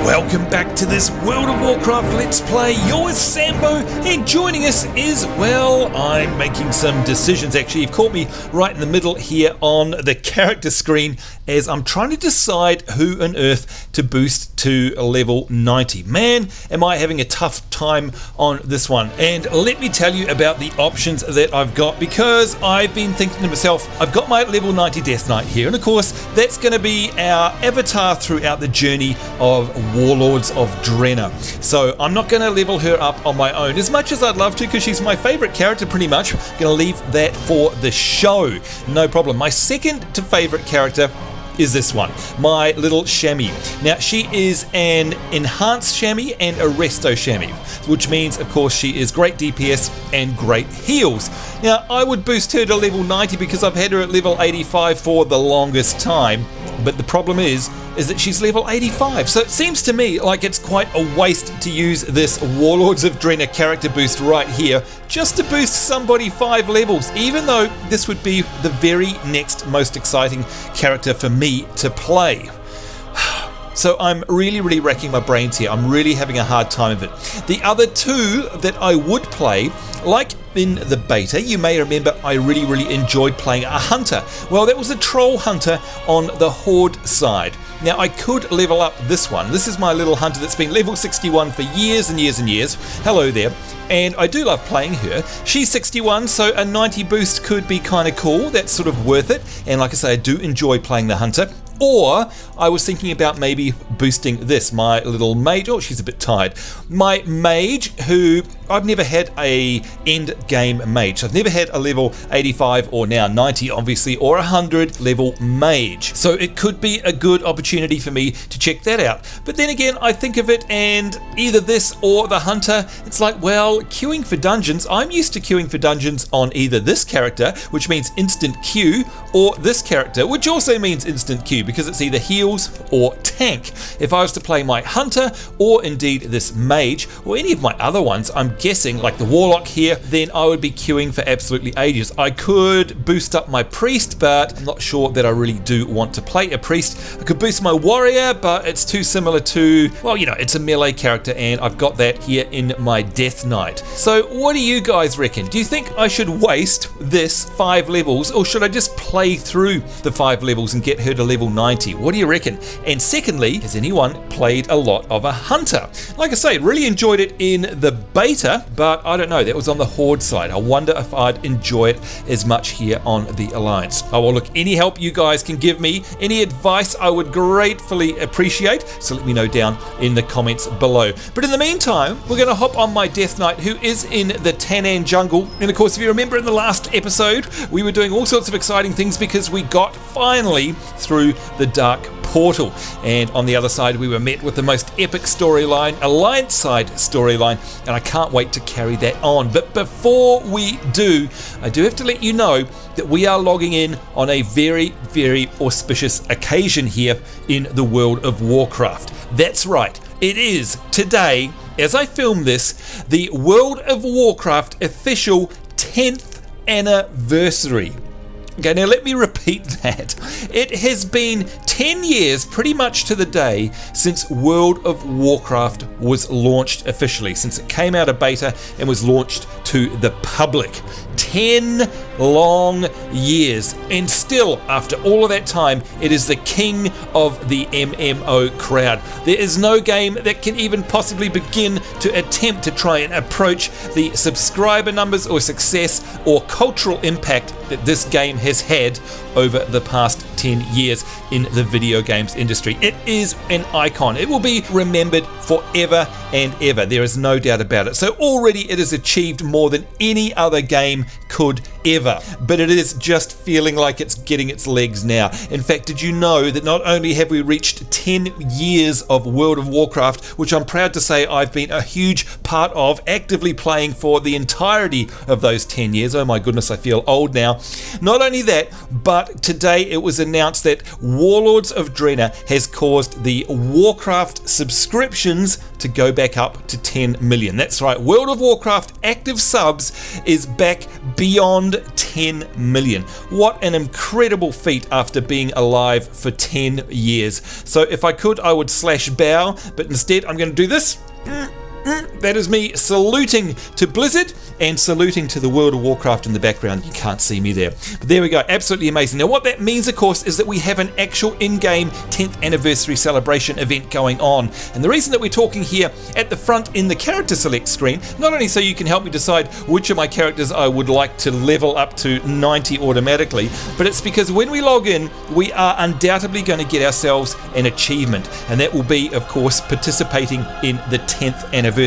Welcome back to this World of Warcraft Let's Play. You're Sambo, and joining us is, well, I'm making some decisions. Actually, you've caught me right in the middle here on the character screen as I'm trying to decide who on earth to boost to level 90. Man, am I having a tough time on this one. And let me tell you about the options that I've got, because I've been thinking to myself, I've got my level 90 Death Knight here, and of course, that's going to be our avatar throughout the journey of Warlords of Draenor. So I'm not going to level her up on my own, as much as I'd love to, because she's my favorite character pretty much. I'm going to leave that for the show. No problem. My second to favorite character is this one, my little chamois. Now, she is an enhanced chamois and a resto chamois, which means, of course, she is great DPS and great heals. Now, I would boost her to level 90 because I've had her at level 85 for the longest time, but the problem is that she's level 85. So it seems to me like it's quite a waste to use this Warlords of Draenor character boost right here just to boost somebody 5 levels, even though this would be the very next most exciting character for me to play. So I'm really racking my brains here. I'm really having a hard time of it. The other two that I would play, like in the beta, you may remember I really enjoyed playing a hunter. Well, that was a troll hunter on the horde side. Now, I could level up this one. This is my little hunter that's been level 61 for years and years. Hello there. And I do love playing her. She's 61, so a 90 boost could be kind of cool. That's sort of worth it. And like I say, I do enjoy playing the hunter. Or I was thinking about maybe boosting this, my little mage. Oh, she's a bit tired. My mage, who I've never had a end game mage. I've never had a level 85 or now 90 obviously, or 100 level mage. So it could be a good opportunity for me to check that out. But then again, I think of it, and either this or the hunter, it's like, well, queuing for dungeons, I'm used to queuing for dungeons on either this character, which means instant queue, or this character, which also means instant queue, because it's either heals or tank. If I was to play my hunter, or indeed this mage, or any of my other ones, I'm guessing like the warlock here, then I would be queuing for absolutely ages. I could boost up my priest, but I'm not sure that I really do want to play a priest. I could boost my warrior, but it's too similar to, well, you know, it's a melee character, and I've got that here in my Death Knight. So what do you guys reckon? Do you think I should waste this 5 levels, or should I just play through the 5 levels and get her to level 90? What do you reckon? And secondly, has anyone played a lot of a hunter? Like I say, really enjoyed it in the beta, but I don't know, that was on the horde side. I wonder if I'd enjoy it as much here on the Alliance. Oh, well, look, any help you guys can give me, any advice, I would gratefully appreciate, so let me know down in the comments below. But in the meantime, we're going to hop on my Death Knight, who is in the Tanaan Jungle. And of course, if you remember in the last episode, we were doing all sorts of exciting things because we got finally through the Dark Portal, and on the other side we were met with the most epic storyline, Alliance side storyline, and I can't wait to carry that on. But before we do, I do have to let you know that we are logging in on a very auspicious occasion here in the World of Warcraft. That's right, it is today, as I film this, the World of Warcraft official 10th anniversary. Okay, now let me repeat that. It has been 10 years, pretty much to the day, since World of Warcraft was launched officially, since it came out of beta and was launched to the public. 10 long years, and still, after all of that time, it is the king of the MMO crowd. There is no game that can even possibly begin to attempt to try and approach the subscriber numbers or success or cultural impact that this game has had over the past 10 years in the video games industry. It is an icon. It will be remembered forever and ever. There is no doubt about it. So already it has achieved more than any other game could ever. But it is just feeling like it's getting its legs now. In fact, did you know that not only have we reached 10 years of World of Warcraft, which I'm proud to say I've been a huge part of, actively playing for the entirety of those 10 years. Oh my goodness, I feel old now. Not only that, but today it was announced that Warlords of Draenor has caused the Warcraft subscriptions to go back up to 10 million. That's right, World of Warcraft active subs is back beyond 10 10 million. What an incredible feat after being alive for 10 years. So if I could, I would slash bow, but instead I'm going to do this. That is me saluting to Blizzard and saluting to the World of Warcraft in the background. You can't see me there. But there we go, absolutely amazing. Now what that means, of course, is that we have an actual in-game 10th anniversary celebration event going on. And the reason that we're talking here at the front in the character select screen, not only so you can help me decide which of my characters I would like to level up to 90 automatically, but it's because when we log in, we are undoubtedly going to get ourselves an achievement. And that will be, of course, participating in the 10th anniversary.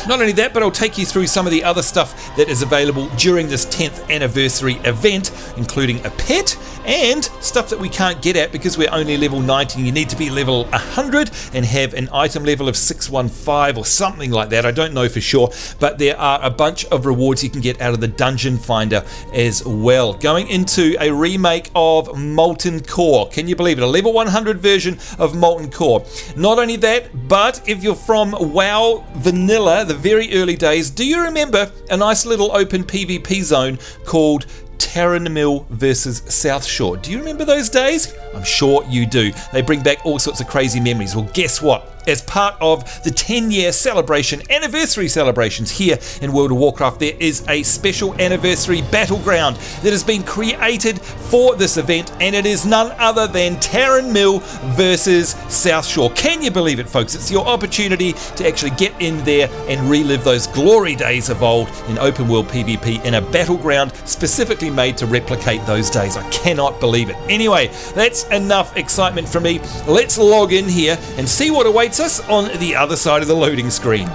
Not only that, but I'll take you through some of the other stuff that is available during this 10th anniversary event, including a pet and stuff that we can't get at because we're only level 90. You need to be level 100 and have an item level of 615 or something like that. I don't know for sure, but there are a bunch of rewards you can get out of the Dungeon Finder as well. Going into a remake of Molten Core. Can you believe it? A level 100 version of Molten Core. Not only that, but if you're from WoW Vanilla, the very early days, do you remember a nice little open PvP zone called Tanaann versus South Shore? Do you remember those days? I'm sure you do. They bring back all sorts of crazy memories. Well, guess what? As part of the 10-year celebration, anniversary celebrations here in World of Warcraft, there is a special anniversary battleground that has been created for this event, and it is none other than Tanaann versus South Shore. Can you believe it, folks? It's your opportunity to actually get in there and relive those glory days of old in open world PvP in a battleground specifically made to replicate those days. I cannot believe it. Anyway, that's enough excitement from me. Let's log in here and see what awaits us on the other side of the loading screen.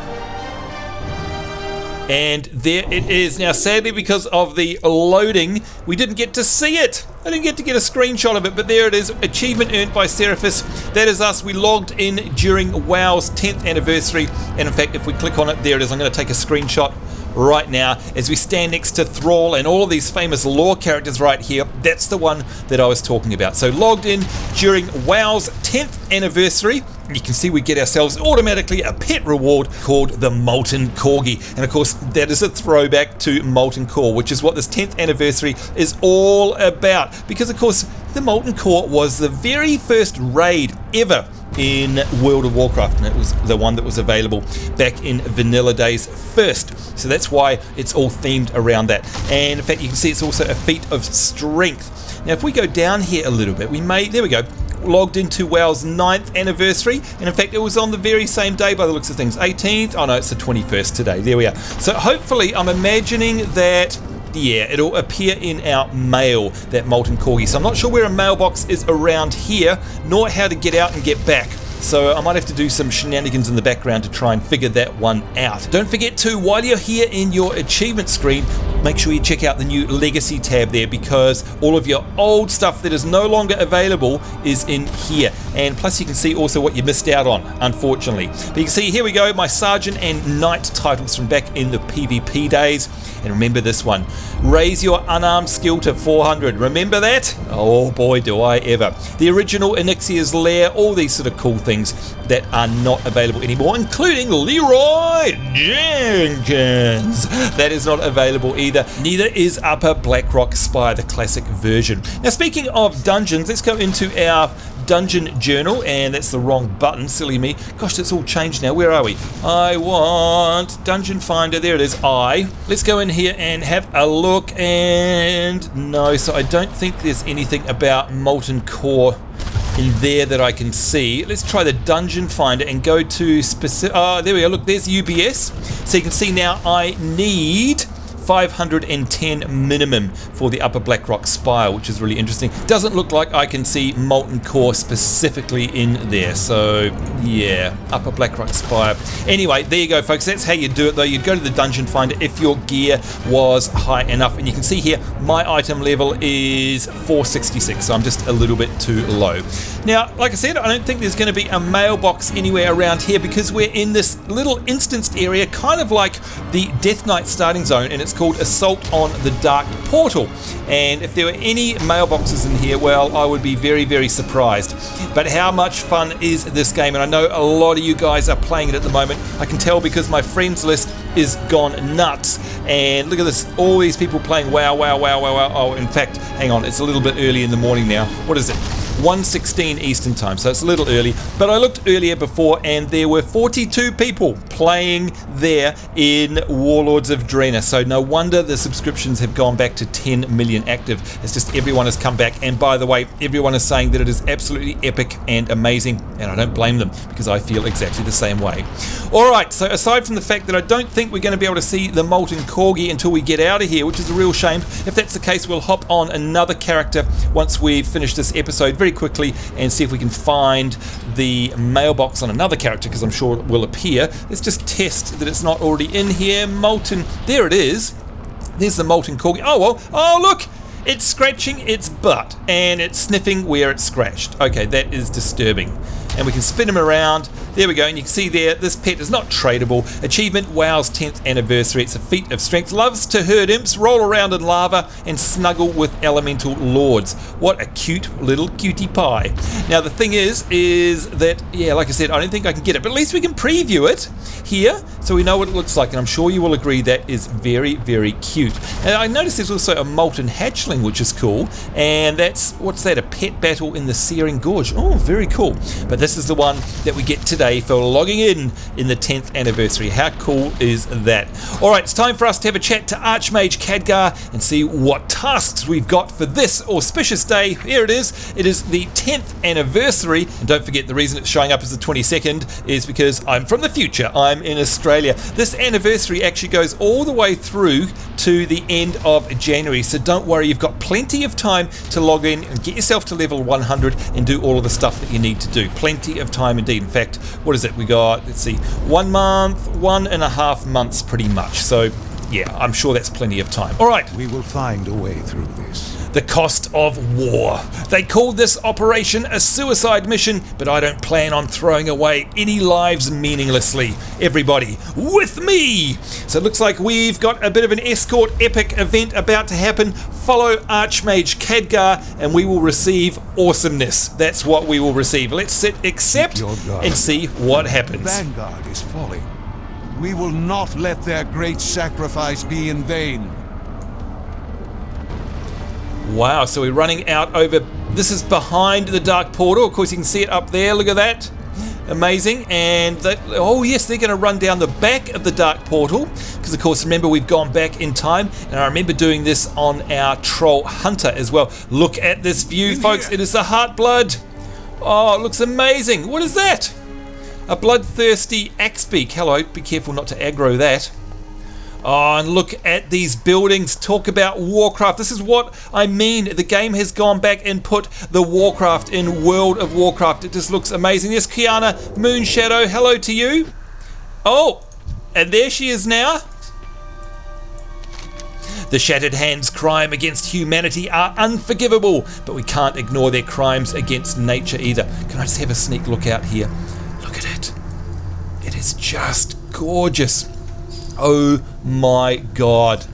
And there it is. Now, sadly, because of the loading, we didn't get to see it. I didn't get to get a screenshot of it, but there it is. Achievement earned by Seraphis. That is us. We logged in during WoW's 10th anniversary. And in fact, if we click on it, there it is. I'm going to take a screenshot right now as we stand next to Thrall and all of these famous lore characters right here. That's the one that I was talking about. So logged in during WoW's 10th anniversary. You can see we get ourselves automatically a pet reward called the Molten Corgi. And of course, that is a throwback to Molten Core, which is what this 10th anniversary is all about. Because of course, the Molten Core was the very first raid ever in World of Warcraft, and it was the one that was available back in vanilla days first. So that's why it's all themed around that. And in fact, you can see it's also a feat of strength. Now, if we go down here a little bit, there we go. Logged into WoW's 9th anniversary, and in fact it was on the very same day by the looks of things, 18th. Oh no, it's the 21st today. There we are. So hopefully, I'm imagining that, yeah, it'll appear in our mail, that Molten Corgi. So I'm not sure where a mailbox is around here, nor how to get out and get back. So I might have to do some shenanigans in the background to try and figure that one out. Don't forget to, while you're here in your achievement screen, make sure you check out the new Legacy tab there, because all of your old stuff that is no longer available is in here. And plus you can see also what you missed out on, unfortunately. But you can see, here we go, my Sergeant and Knight titles from back in the PvP days. And remember this one, raise your unarmed skill to 400. Remember that? Oh boy, do I ever. The original Onyxia's Lair, all these sort of cool things that are not available anymore, including Leroy Jenkins. That is not available either. Neither is Upper Blackrock Spire, the classic version. Now, speaking of dungeons, let's go into our dungeon journal, and that's the wrong button, silly me. Gosh, that's all changed now. Where are we? I want Dungeon Finder. There it is. Let's go in here and have a look, and no, so I don't think there's anything about Molten Core in there that I can see. Let's try the Dungeon Finder and go to specific. There we go. Look, there's UBS. So you can see now I need 510 minimum for the Upper Blackrock Spire, which is really interesting. Doesn't look like I can see Molten Core specifically in there. So yeah, Upper Blackrock Spire. Anyway, there you go, folks. That's how you do it, though. You'd go to the Dungeon Finder if your gear was high enough. And you can see here, my item level is 466, so I'm just a little bit too low. Now, like I said, I don't think there's going to be a mailbox anywhere around here, because we're in this little instanced area, kind of like the Death Knight starting zone, and it's called Assault on the Dark Portal. And if there were any mailboxes in here, well, I would be very, very surprised. But how much fun is this game? And I know a lot of you guys are playing it at the moment. I can tell because my friends list is gone nuts. And look at this, all these people playing wow. Oh, in fact, hang on, it's a little bit early in the morning now. What is it? 1:16 Eastern time, so it's a little early, but I looked earlier before and there were 42 people playing there in Warlords of Draenor, so no wonder the subscriptions have gone back to 10 million active. It's just everyone has come back, and by the way, everyone is saying that it is absolutely epic and amazing, and I don't blame them because I feel exactly the same way. Alright, so aside from the fact that I don't think we're going to be able to see the Molten Corgi until we get out of here, which is a real shame, if that's the case we'll hop on another character once we finish this episode very quickly and see if we can find the mailbox on another character, because I'm sure it will appear. Let's just test that it's not already in here. Molten, there it is. There's the Molten Corgi. Oh well, oh look, it's scratching its butt and it's sniffing where it's scratched. Okay, that is disturbing. And we can spin him around. There we go, and you can see there, this pet is not tradable. Achievement, WoW's 10th anniversary. It's a feat of strength. Loves to herd imps, roll around in lava, and snuggle with elemental lords. What a cute little cutie pie. Now the thing is that, yeah, like I said, I don't think I can get it, but at least we can preview it here, so we know what it looks like, and I'm sure you will agree that is very, very cute. And I noticed there's also a molten hatchling, which is cool, and that's, what's that, a pet battle in the Searing Gorge. Oh, very cool. But this is the one that we get today for logging in the 10th anniversary. How cool is that? Alright, it's time for us to have a chat to Archmage Khadgar and see what tasks we've got for this auspicious day. Here it is. It is the 10th anniversary, and don't forget the reason it's showing up as the 22nd is because I'm from the future. I'm in Australia. This anniversary actually goes all the way through to the end of January, so don't worry, you've got plenty of time to log in and get yourself to level 100 and do all of the stuff that you need to do. Plenty of time indeed. In fact, what is it? We got, let's see, 1 month, 1.5 months pretty much. So yeah, I'm sure that's plenty of time. Alright. We will find a way through this. The cost of war. They called this operation a suicide mission, but I don't plan on throwing away any lives meaninglessly. Everybody, with me! So it looks like we've got a bit of an escort epic event about to happen. Follow Archmage Khadgar and we will receive awesomeness. That's what we will receive. Let's sit accept and see what happens. The vanguard is falling. We will not let their great sacrifice be in vain. Wow, so we're running out over, this is behind the dark portal. Of course you can see it up there, look at that. Amazing. And oh yes, they're going to run down the back of the dark portal, because of course remember we've gone back in time, and I remember doing this on our Troll Hunter as well. Look at this view, folks. It is the Heartblood. Oh, it looks amazing. What is that? A bloodthirsty axebeak. Hello, be careful not to aggro that. Oh, and look at these buildings. Talk about Warcraft. This is what I mean. The game has gone back and put the Warcraft in World of Warcraft. It just looks amazing. Yes, Kiana Moonshadow, hello to you. Oh, and there she is now. The Shattered Hands' crime against humanity are unforgivable, but we can't ignore their crimes against nature either. Can I just have a sneak look out here? Look at it. It is just gorgeous. Oh my god.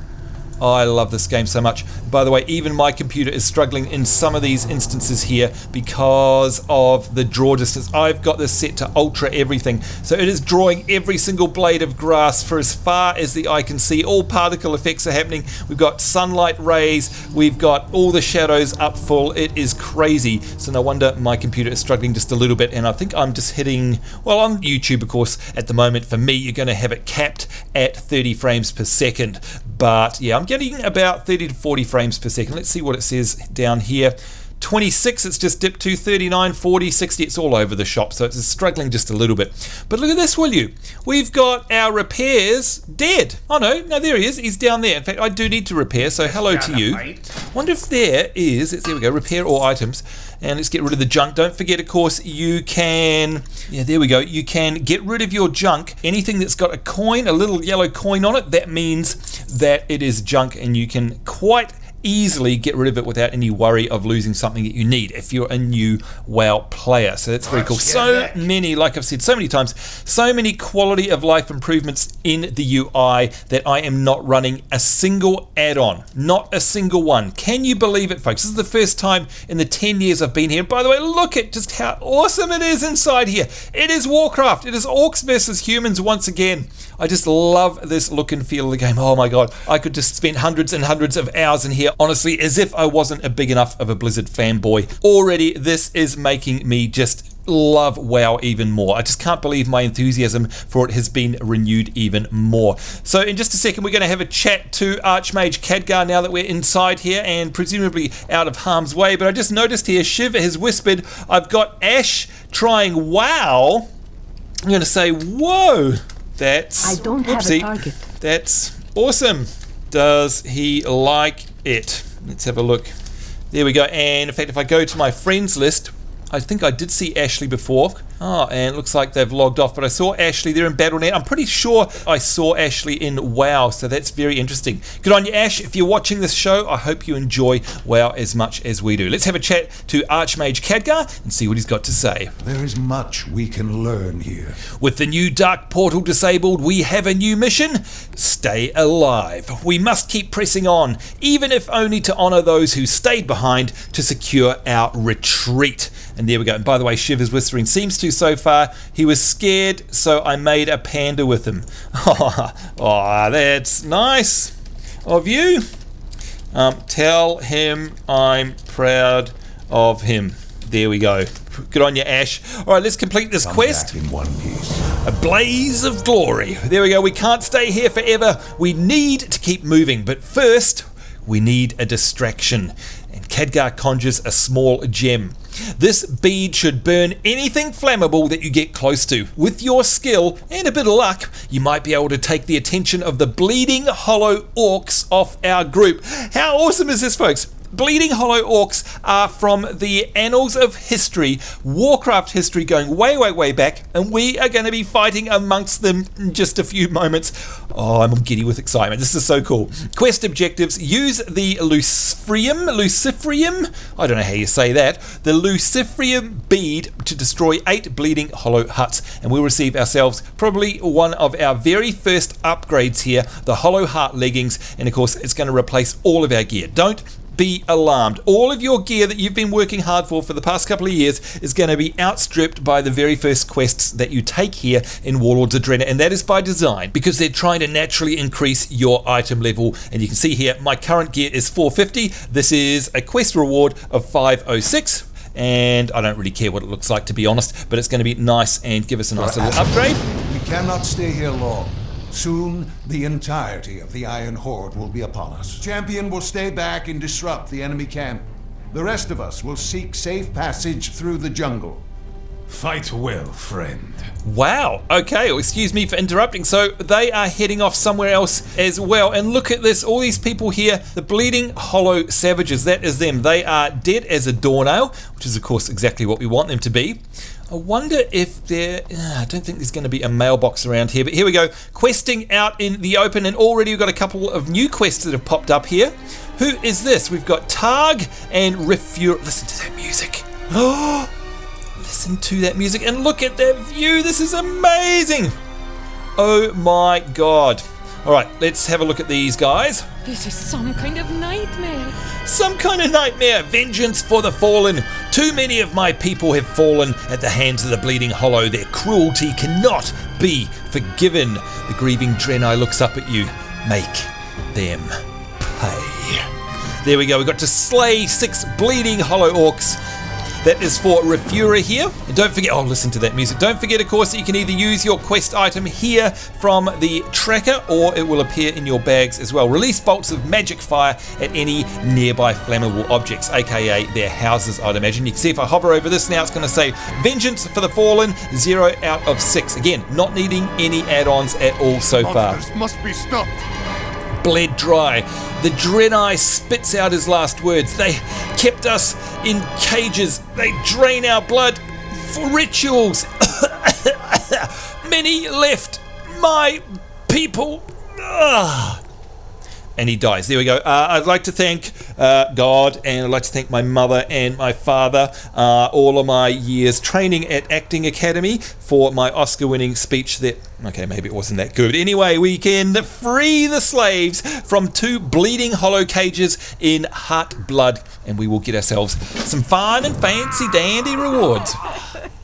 Oh, I love this game so much. By the way, even my computer is struggling in some of these instances here because of the draw distance. I've got this set to ultra everything, so it is drawing every single blade of grass for as far as the eye can see. All particle effects are happening. We've got sunlight rays, we've got all the shadows up full. It is crazy, so no wonder my computer is struggling just a little bit, and I think I'm just hitting, well, on YouTube of course at the moment, for me you're going to have it capped at 30 frames per second, but yeah, I'm getting about 30 to 40 frames per second. Let's see what it says down here. 26, it's just dipped to 39, 40, 60, it's all over the shop, so it's struggling just a little bit. But look at this, will you? We've got our repairs dead. Oh no, there he is, he's down there. In fact, I do need to repair, so hello to you. Wonder if there is, there we go, repair all items. And let's get rid of the junk. Don't forget, of course, you can, yeah, there we go, you can get rid of your junk. Anything that's got a coin, a little yellow coin on it, that means that it is junk, and you can quite easily get rid of it without any worry of losing something that you need if you're a new WoW player. So that's very cool. So many, like I've said so many times, so many quality of life improvements in the UI that I am not running a single add-on. Not a single one. Can you believe it, folks? This is the first time in the 10 years I've been here. By the way, look at just how awesome it is inside here. It is Warcraft. It is orcs versus humans once again. I just love this look and feel of the game. Oh my god, I could just spend hundreds and hundreds of hours in here, honestly, as if I wasn't a big enough of a Blizzard fanboy. Already, this is making me just love WoW even more. I just can't believe my enthusiasm for it has been renewed even more. So in just a second, we're going to have a chat to Archmage Khadgar now that we're inside here and presumably out of harm's way. But I just noticed here, Shiv has whispered, I've got Ash trying WoW. I'm going to say, whoa, that's... I don't have a target. That's awesome. Does he like it? Let's have a look. There we go. And in fact, if I go to my friends list, I think I did see Ashley before. Oh, and it looks like they've logged off, but I saw Ashley there in Battle.net. I'm pretty sure I saw Ashley in WoW, so that's very interesting. Good on you, Ash. If you're watching this show, I hope you enjoy WoW as much as we do. Let's have a chat to Archmage Khadgar and see what he's got to say. There is much we can learn here. With the new Dark Portal disabled, we have a new mission. Stay alive. We must keep pressing on, even if only to honor those who stayed behind to secure our retreat. And there we go. And by the way, Shiv is whispering, seems to so far. He was scared, so I made a panda with him. Oh, that's nice of you. Tell him I'm proud of him. There we go. Good on you, Ash. All right, let's complete this quest. Back in one piece. A blaze of glory. There we go. We can't stay here forever. We need to keep moving. But first, we need a distraction. And Khadgar conjures a small gem. This bead should burn anything flammable that you get close to. With your skill and a bit of luck, you might be able to take the attention of the Bleeding Hollow Orcs off our group. How awesome is this, folks? Bleeding Hollow Orcs are from the annals of history, Warcraft history going way, way, way back, and we are going to be fighting amongst them in just a few moments. Oh, I'm giddy with excitement. This is so cool. Quest objectives: use the Luciferium, I don't know how you say that, the Luciferium bead to destroy 8 Bleeding Hollow huts, and we'll receive ourselves probably one of our very first upgrades here, the Hollow Heart leggings, and of course it's going to replace all of our gear. Don't be alarmed. All of your gear that you've been working hard for the past couple of years is going to be outstripped by the very first quests that you take here in Warlords of Draenor, and that is by design because they're trying to naturally increase your item level. And you can see here my current gear is 450. This is a quest reward of 506, and I don't really care what it looks like, to be honest, but it's going to be nice and give us a nice little upgrade. We cannot stay here long. Soon, the entirety of the Iron Horde will be upon us. Champion will stay back and disrupt the enemy camp. The rest of us will seek safe passage through the jungle. Fight well, friend. Wow, okay, well, excuse me for interrupting. So they are heading off somewhere else as well. And look at this, all these people here, the Bleeding Hollow Savages, that is them. They are dead as a doornail, which is of course exactly what we want them to be. I wonder if there... I don't think there's going to be a mailbox around here, but here we go. Questing out in the open, and already we've got a couple of new quests that have popped up here. Who is this? We've got Targ and Refur... Listen to that music. Oh, listen to that music, and look at that view. This is amazing. Oh my god. All right, let's have a look at these guys. This is some kind of nightmare. Some kind of nightmare. Vengeance for the fallen. Too many of my people have fallen at the hands of the Bleeding Hollow. Their cruelty cannot be forgiven. The grieving Draenei looks up at you. Make them pay. There we go. We got to slay 6 Bleeding Hollow Orcs. That is for Refura here. And don't forget, oh, listen to that music. Don't forget, of course, that you can either use your quest item here from the tracker, or it will appear in your bags as well. Release bolts of magic fire at any nearby flammable objects, aka their houses, I'd imagine. You can see if I hover over this now, it's going to say Vengeance for the Fallen, 0 out of 6. Again, not needing any add-ons at all so far. Monsters must be stopped. Bled dry. The Draenei spits out his last words. They kept us in cages. They drain our blood for rituals. Many left. My people. And he dies. There we go. I'd like to thank God, and I'd like to thank my mother and my father, all of my years training at Acting Academy for my Oscar-winning speech that... Okay, maybe it wasn't that good. Anyway, we can free the slaves from 2 bleeding hollow cages in Heart Blood, and we will get ourselves some fun and fancy dandy rewards.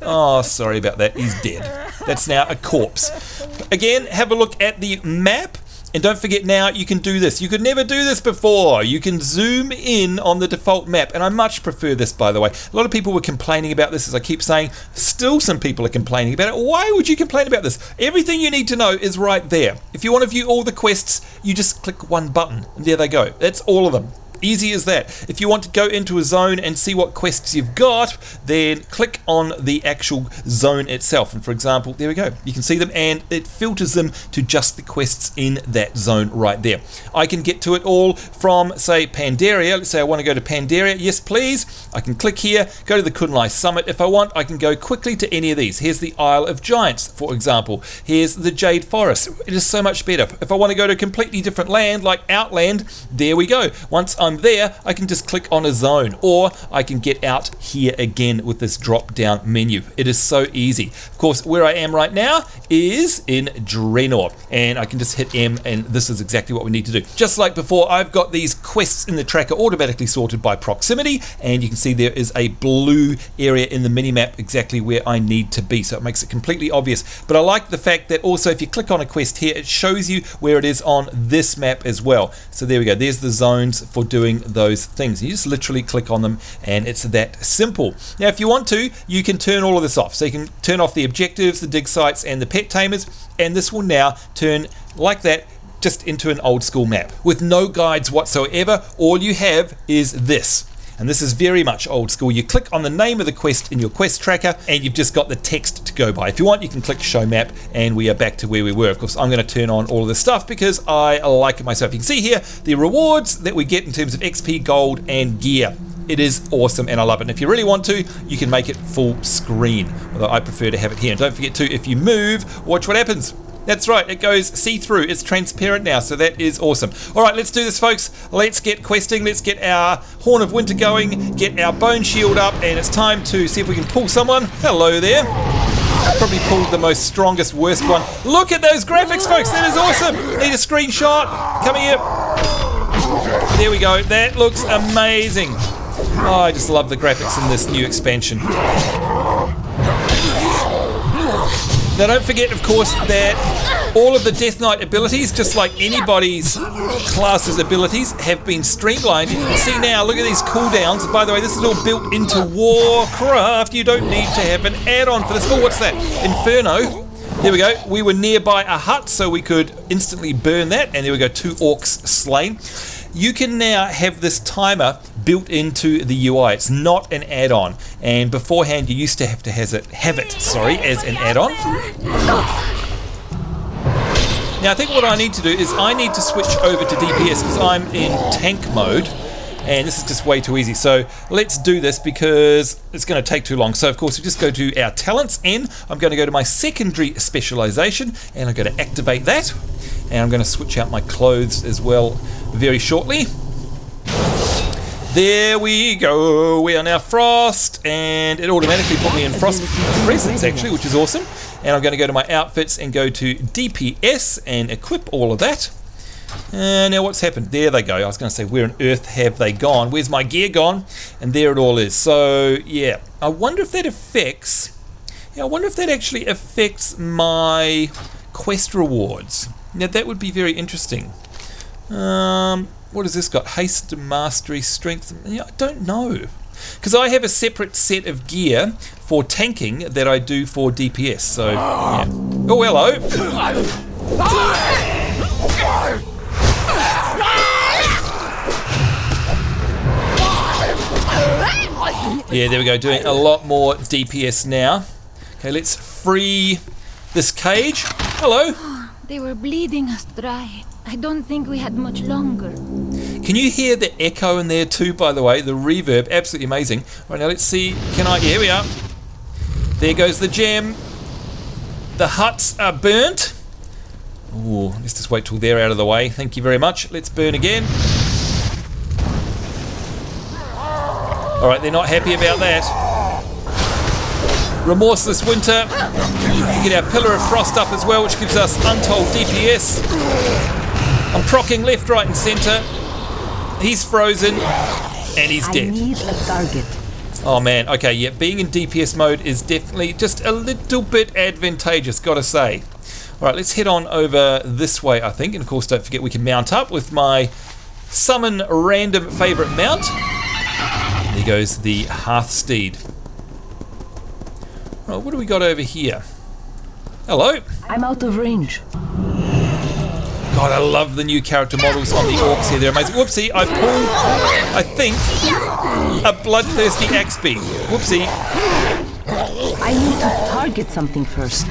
Oh, sorry about that. He's dead. That's now a corpse. Again, have a look at the map. And don't forget now, you can do this. You could never do this before. You can zoom in on the default map. And I much prefer this, by the way. A lot of people were complaining about this, as I keep saying. Still some people are complaining about it. Why would you complain about this? Everything you need to know is right there. If you want to view all the quests, you just click one button. And there they go. That's all of them. Easy as that. If you want to go into a zone and see what quests you've got, then click on the actual zone itself. And for example, there we go. You can see them and it filters them to just the quests in that zone right there. I can get to it all from, say, Pandaria. Let's say I want to go to Pandaria. Yes, please. I can click here, go to the Kunlai Summit. If I want, I can go quickly to any of these. Here's the Isle of Giants, for example. Here's the Jade Forest. It is so much better. If I want to go to a completely different land, like Outland, there we go. Once I'm there, I can just click on a zone, or I can get out here again with this drop down menu. It is so easy. Of course, where I am right now is in Draenor, and I can just hit M, and this is exactly what we need to do. Just like before, I've got these quests in the tracker automatically sorted by proximity, and you can see there is a blue area in the minimap exactly where I need to be, so it makes it completely obvious. But I like the fact that also if you click on a quest here, it shows you where it is on this map as well. So there we go. There's the zones for doing those things. You just literally click on them, and it's that simple. Now, if you want to, you can turn all of this off. So you can turn off the objectives, the dig sites, and the pet tamers, and this will now turn like that just into an old school map with no guides whatsoever. All you have is this. And this is very much old school. You click on the name of the quest in your quest tracker, and you've just got the text to go by. If you want, you can click show map, and we are back to where we were. Of course, I'm going to turn on all of this stuff because I like it myself. You can see here the rewards that we get in terms of XP, gold, and gear. It is awesome, and I love it. And if you really want to, you can make it full screen, although I prefer to have it here. And don't forget to, if you move, watch what happens. That's right, it goes see-through. It's transparent now, so that is awesome. All right, let's do this, folks. Let's get questing. Let's get our Horn of Winter going, get our Bone Shield up, and it's time to see if we can pull someone. Hello there. I probably pulled the most strongest, worst one. Look at those graphics, folks. That is awesome. Need a screenshot. Come here. There we go. That looks amazing. Oh, I just love the graphics in this new expansion. Now don't forget, of course, that all of the Death Knight abilities, just like anybody's class's abilities, have been streamlined. You can see now, look at these cooldowns. By the way, this is all built into Warcraft. You don't need to have an add-on for this. Oh, what's that? Inferno. There we go. We were nearby a hut, so we could instantly burn that. And there we go, 2 orcs slain. You can now have this timer built into the UI. It's not an add-on, and beforehand you used to have to have it as an add-on. Now I think what I need to do is I need to switch over to DPS because I'm in tank mode, and this is just way too easy. So let's do this because it's going to take too long. So of course we just go to our talents, and I'm going to go to my secondary specialization, and I'm going to activate that, and I'm going to switch out my clothes as well very shortly. There we go. We are now Frost, and it automatically put me in Frost Presence actually, which is awesome. And I'm going to go to my outfits and go to DPS and equip all of that. Now what's happened? There they go. I was going to say, where on earth have they gone? Where's my gear gone? And there it all is. So yeah, I wonder if that affects. Yeah, I wonder if that actually affects my quest rewards. Now that would be very interesting. What has this got? Haste, mastery, strength. Yeah, I don't know. Because I have a separate set of gear for tanking that I do for DPS. So, yeah. Oh, hello. Yeah, there we go. Doing a lot more DPS now. Okay, let's free this cage. Hello. They were bleeding us dry. I don't think we had much longer. Can you hear the echo in there too, by the way? The reverb, absolutely amazing. Right, now let's see. Here we are. There goes the gem. The huts are burnt. Ooh, let's just wait till they're out of the way. Thank you very much. Let's burn again. Alright, they're not happy about that. Remorseless Winter. We get our Pillar of Frost up as well, which gives us untold DPS. I'm proccing left, right and centre. He's frozen. And he's dead. I need a target. Oh man, okay, yeah, being in DPS mode is definitely just a little bit advantageous, gotta say. Alright, let's head on over this way, I think. And of course, don't forget we can mount up with my summon random favourite mount. There goes the Hearth Steed. Right, what do we got over here? Hello. I'm out of range. God, I love the new character models on the orcs here. They're amazing. Whoopsie, I pulled, I think, a bloodthirsty axe beam. Whoopsie. I need to target something first.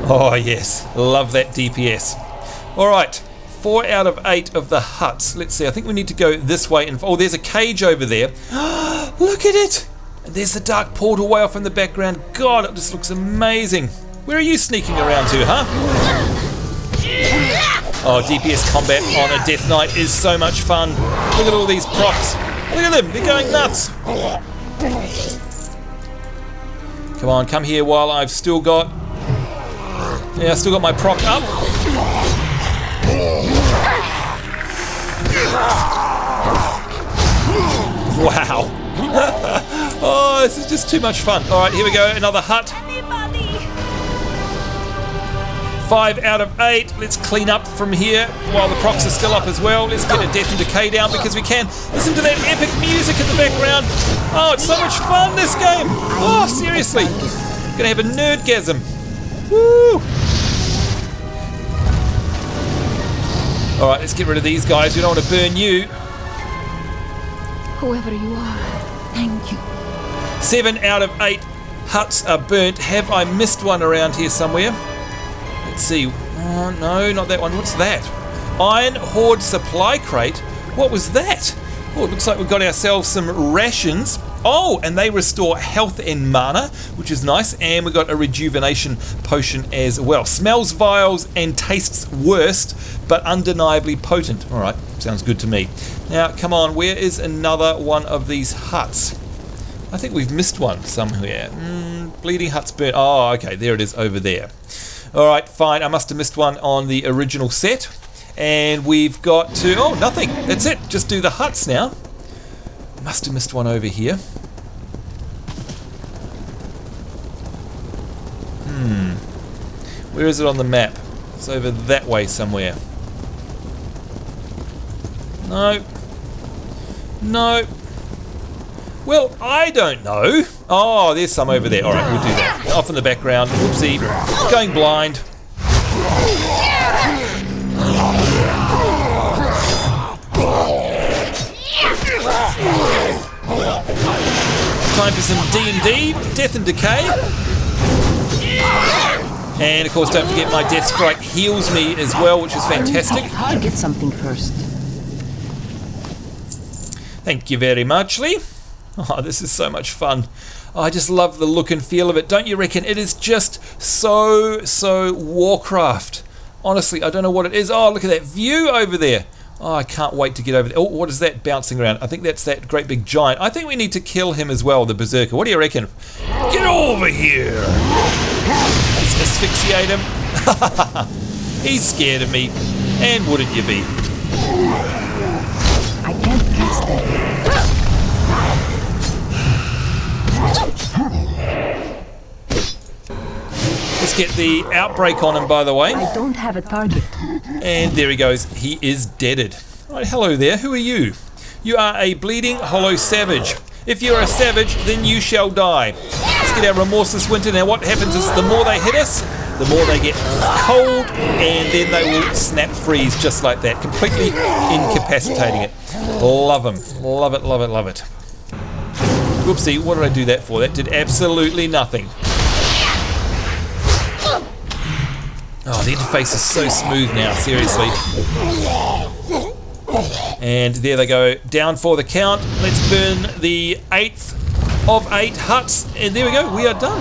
Oh yes, love that DPS. Alright, 4 out of 8 of the huts. Let's see, I think we need to go this way. And oh, there's a cage over there. Look at it! And there's the dark portal way off in the background. God, it just looks amazing. Where are you sneaking around to, huh? Oh, DPS combat on a Death Knight is so much fun. Look at all these procs. Look at them, they're going nuts. Come on, come here while I've still got... Yeah, I still got my proc up. Wow. Oh, this is just too much fun. Alright, here we go, another hut. 5 out of 8. Let's clean up from here while the procs are still up as well. Let's get a Death and Decay down because we can. Listen to that epic music in the background. Oh, it's so much fun, this game. Oh, seriously. Gonna have a nerdgasm. Woo! Alright, let's get rid of these guys. We don't want to burn you. Whoever you are, thank you. 7 out of 8 huts are burnt. Have I missed one around here somewhere? Let's see. Oh, no, not that one. What's that? Iron Horde supply crate? What was that? Oh, it looks like we've got ourselves some rations. Oh, and they restore health and mana, which is nice. And we've got a rejuvenation potion as well. Smells vials and tastes worst, but undeniably potent. All right, sounds good to me. Now, come on, where is another one of these huts? I think we've missed one somewhere. Bleeding Hut's burnt. Oh, okay, there it is over there. All right, fine. I must have missed one on the original set. And we've got to... Oh, nothing. That's it. Just do the huts now. Must have missed one over here. Where is it on the map? It's over that way somewhere. No. No. Well, I don't know. Oh, there's some over there. All right, we'll do that. Off in the background. Whoopsie. Going blind. Time for some D&D, Death and Decay. And of course, don't forget my Death Strike heals me as well, which is fantastic. Target something first. Thank you very much, Lee. Oh, this is so much fun. Oh, I just love the look and feel of it. Don't you reckon? It is just so Warcraft. Honestly, I don't know what it is. Oh, look at that view over there. Oh, I can't wait to get over there. Oh, what is that bouncing around? I think that's that great big giant. I think we need to kill him as well, the Berserker. What do you reckon? Get over here! Let's asphyxiate him. He's scared of me. And wouldn't you be? I can't catch them. Let's get the outbreak on him, by the way. I don't have a target. And there he goes. He is deaded. Right, hello there. Who are you? You are a Bleeding Hollow Savage. If you're a savage, then you shall die. Let's get our Remorseless Winter. Now what happens is the more they hit us, the more they get cold, and then they will snap freeze just like that, completely incapacitating it. Love them. Love it, love it, love it. Whoopsie, what did I do that for? That did absolutely nothing. Oh, the interface is so smooth now, seriously. And there they go, down for the count. Let's burn the 8th of 8 huts, and there we go, we are done.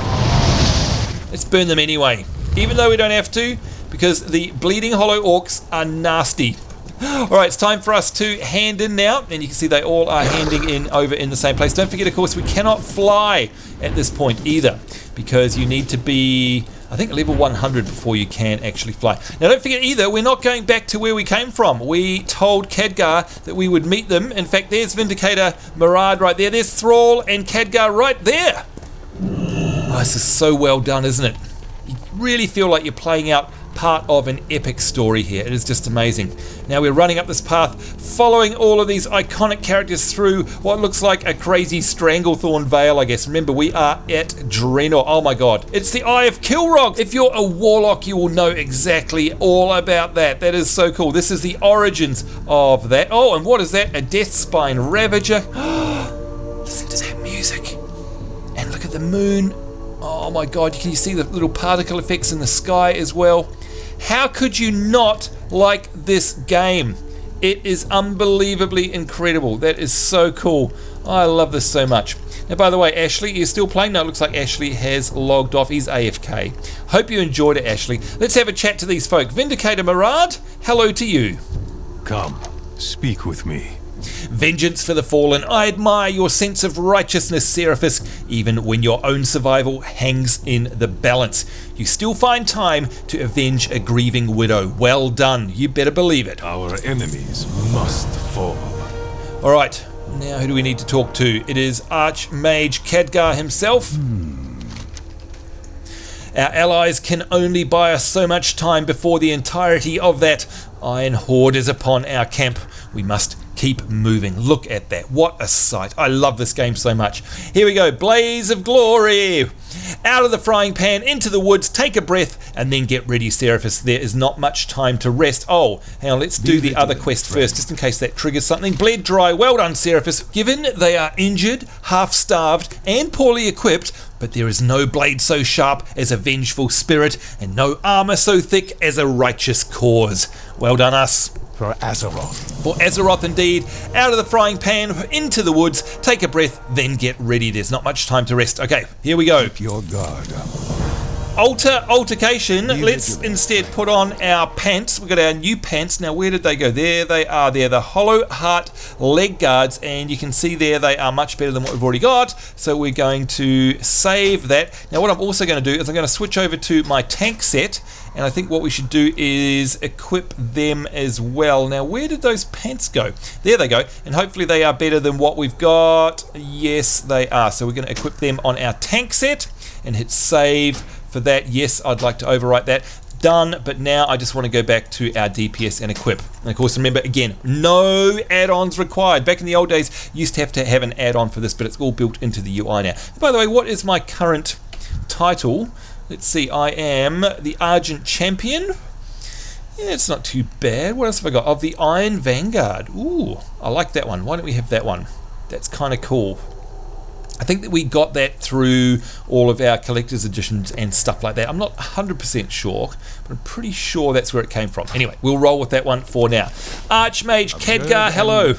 Let's burn them anyway, even though we don't have to, because the Bleeding Hollow Orcs are nasty. Alright, it's time for us to hand in now, and you can see they all are handing in over in the same place. Don't forget, of course, we cannot fly at this point either, because you need to be, I think, level 100 before you can actually fly. Now don't forget either, we're not going back to where we came from. We told Khadgar that we would meet them. In fact, there's Vindicator Murad right there. There's Thrall and Khadgar right there. Oh, this is so well done, isn't it? You really feel like you're playing out part of an epic story here. It is just amazing. Now we're running up this path, following all of these iconic characters through what looks like a crazy Stranglethorn Vale, I guess. Remember, we are at Draenor. Oh my god. It's the Eye of Kilrog. If you're a warlock, you will know exactly all about that. That is so cool. This is the origins of that. Oh, and what is that? A Deathspine Ravager. Listen to that music. And look at the moon. Oh my god, can you see the little particle effects in the sky as well? How could you not like this game? It is unbelievably incredible. That is so cool. I love this so much. Now, by the way, Ashley is still playing. No, it looks like Ashley has logged off. He's AFK. Hope you enjoyed it, Ashley. Let's have a chat to these folk. Vindicator Murad, hello to you. Come, speak with me. Vengeance for the fallen. I admire your sense of righteousness, Seraphis, even when your own survival hangs in the balance. You still find time to avenge a grieving widow. Well done. You better believe it. Our enemies must fall. Alright, now who do we need to talk to? It is Archmage Khadgar himself. Our allies can only buy us so much time before the entirety of that Iron Horde is upon our camp. We must keep moving. Look at that. What a sight. I love this game so much. Here we go. Blaze of glory. Out of the frying pan, into the woods, take a breath, and then get ready, Seraphis. There is not much time to rest. Oh, hang on. Let's do the other quest first, just in case that triggers something. Bled dry. Well done, Seraphis. Given they are injured, half-starved, and poorly equipped, but there is no blade so sharp as a vengeful spirit, and no armor so thick as a righteous cause. Well done, us. For Azeroth. For Azeroth indeed. Out of the frying pan, into the woods, take a breath, then get ready. There's not much time to rest. Okay, here we go. Keep your guard up. Altercation. Let's instead put on our pants. We've got our new pants. Now, where did they go? There they are. They're the Hollow Heart leg guards, and you can see there they are much better than what we've already got. So we're going to save that. Now, what I'm also going to do is I'm going to switch over to my tank set, and I think what we should do is equip them as well. Now, where did those pants go? There they go, and hopefully they are better than what we've got. Yes, they are. So we're going to equip them on our tank set and hit save. For that, yes, I'd like to overwrite that. Done, but now I just want to go back to our DPS and equip. And of course, remember, again, no add-ons required. Back in the old days, you used to have an add-on for this, but it's all built into the UI now. By the way, what is my current title? Let's see, I am the Argent Champion. Yeah, it's not too bad. What else have I got? Of the Iron Vanguard. Ooh, I like that one. Why don't we have that one? That's kind of cool. I think that we got that through all of our collector's editions and stuff like that. I'm not 100% sure, but I'm pretty sure that's where it came from. Anyway, we'll roll with that one for now. Archmage Khadgar, hello.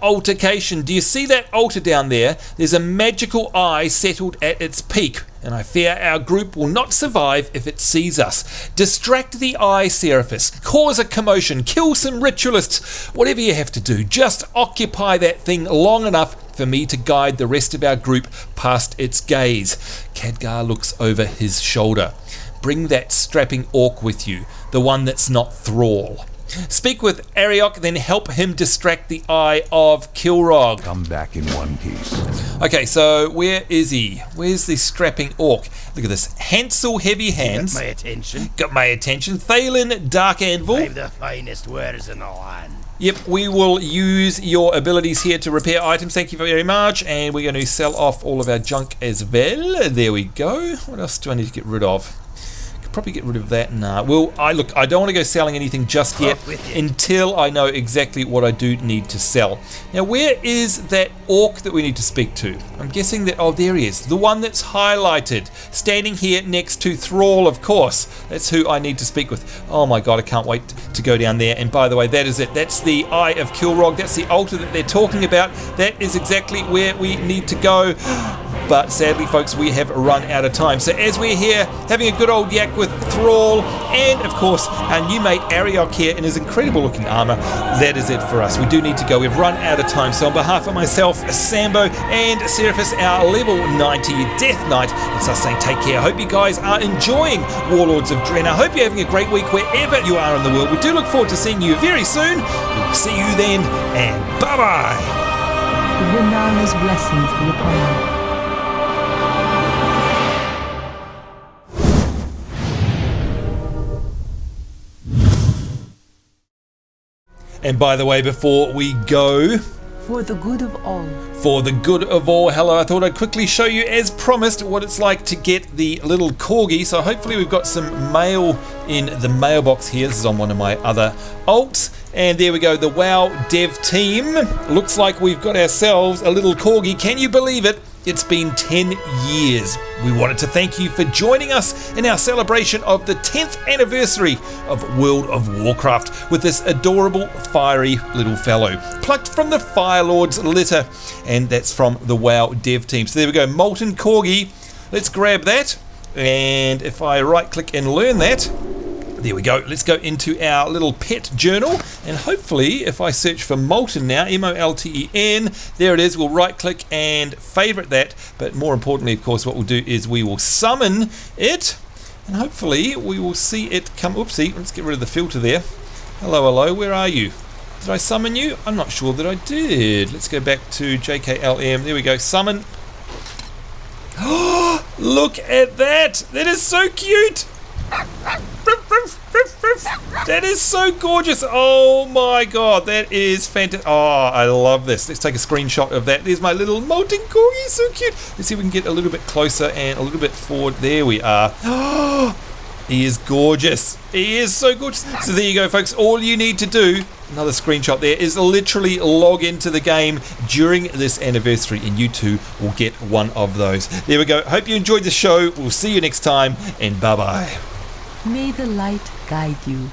Altercation. Do you see that altar down there? There's a magical eye settled at its peak, and I fear our group will not survive if it sees us. Distract the eye, Seraphis. Cause a commotion. Kill some ritualists. Whatever you have to do, just occupy that thing long enough for me to guide the rest of our group past its gaze. Khadgar looks over his shoulder. Bring that strapping orc with you, the one that's not Thrall. Speak with Ariok, then help him distract the Eye of Kilrog. Come back in one piece. Okay, so where is he? Where's the strapping orc? Look at this. Hansel Heavy Hands. Got my attention. Got my attention. Thalen Dark Anvil. I'm the finest wares in the land. Yep, we will use your abilities here to repair items. Thank you very much. And we're going to sell off all of our junk as well. There we go. What else do I need to get rid of? should probably get rid of that. Nah. Well, I don't want to go selling anything just yet until I know exactly what I do need to sell. Now, where is that orc that we need to speak to? I'm guessing that, oh, there he is. The one that's highlighted. Standing here next to Thrall, of course. That's who I need to speak with. Oh my god, I can't wait to go down there. And by the way, that is it. That's the Eye of Kilrog. That's the altar that they're talking about. That is exactly where we need to go. But sadly, folks, we have run out of time. So as we're here having a good old yak with Thrall and, of course, our new mate Ariok here in his incredible looking armor, that is it for us. We do need to go. We've run out of time. So on behalf of myself, Sambo, and Seraphis, our level 90 Death Knight, it's us saying take care. I hope you guys are enjoying Warlords of Draenor. I hope you're having a great week wherever you are in the world. We do look forward to seeing you very soon. We'll see you then, and bye-bye. Draenar's blessings be upon you. And by the way, before we go, For the good of all. for the good of all, hello, I thought I'd quickly show you, as promised, what it's like to get the little corgi. So hopefully we've got some mail in the mailbox here. This is on one of my other alts. And there we go, the WoW dev team. Looks like we've got ourselves a little corgi. Can you believe it? It's been 10 years. We wanted to thank you for joining us in our celebration of the 10th anniversary of World of Warcraft with this adorable, fiery little fellow, plucked from the Fire Lord's litter, and that's from the WoW dev team. So there we go, Molten Corgi. Let's grab that, and if I right-click and learn that, there we go. Let's go into our little pet journal, and hopefully if I search for Molten now, M-O-L-T-E-N, there it is. We'll right click and favorite that, but more importantly, of course, what we'll do is we will summon it, and hopefully we will see it come. Oopsie, let's get rid of the filter there. Hello, where are you? Did I summon you? I'm not sure that I did. Let's go back to JKLM. There we go, summon. Oh, look at that. That is so cute. That is so gorgeous. Oh my god, that is fantastic. Oh, I love this. Let's take a screenshot of that. There's my little molten corgi, so cute. Let's see if we can get a little bit closer and a little bit forward. There we are. Oh, he is gorgeous. He is so gorgeous. So there you go, folks. All you need to do, another screenshot there, is literally log into the game during this anniversary, and you too will get one of those. There we go. Hope you enjoyed the show. We'll see you next time, and bye-bye. May the light guide you.